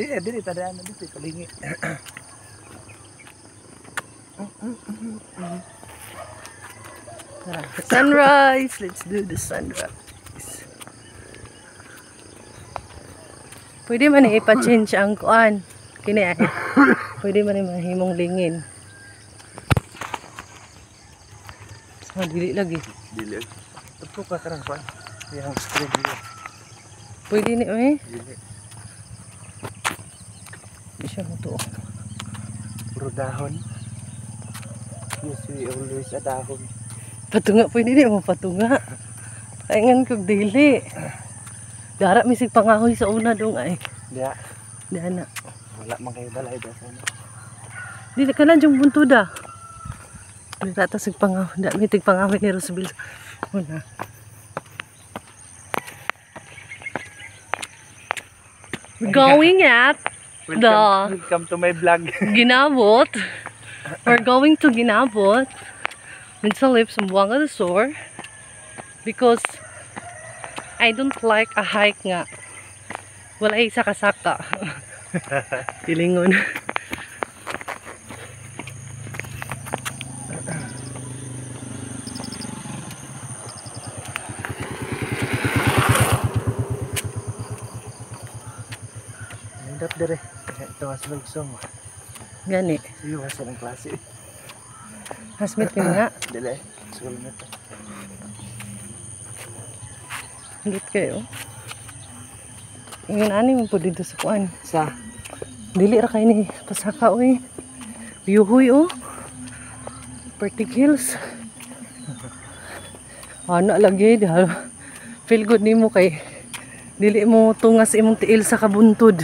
Dili tadaan na dito kalingi. Sunrise! Let's do the sunrise. Pwede man ipa-change ang kuan. Kini ay. Pwede man mahimong lingin. So, dili lagi. Dili. Ito ka karang kuan. Yang screen dito. Pwede ni eh. Dili. Di siya mo to. Puro dahon. Yes, we always a dahon. Patunga pwede di mo patunga. Kaingan kog dili. Dara misig pangahoy sa una dong ay. Diya. Diyan na. Wala man kayo balay da sana. Dili ka lang yung buntuda. Dili ka tasig pangahoy. Da mitig pangahoy ni Rosabel. Una. We're going at Welcome to my vlog. Ginabot. We're going to Ginabot. Minsalip sa Buanga de Sur. Because I don't like a hike nga. Wala ay saka-saka. Tilingon. Hindap dire. Ito was magsong. Gani. Iyo was ng klase. Hasmit yun nga. Dili. School na to. Higit kayo. Ingin ani mo po dito sa kuan. Sa Dili ra kay ni pasaka oy. Yuhoy oh. Pertig Hills. Ano lagi feel good nimo kay dili mo tungas imong tiil sa kabuntod.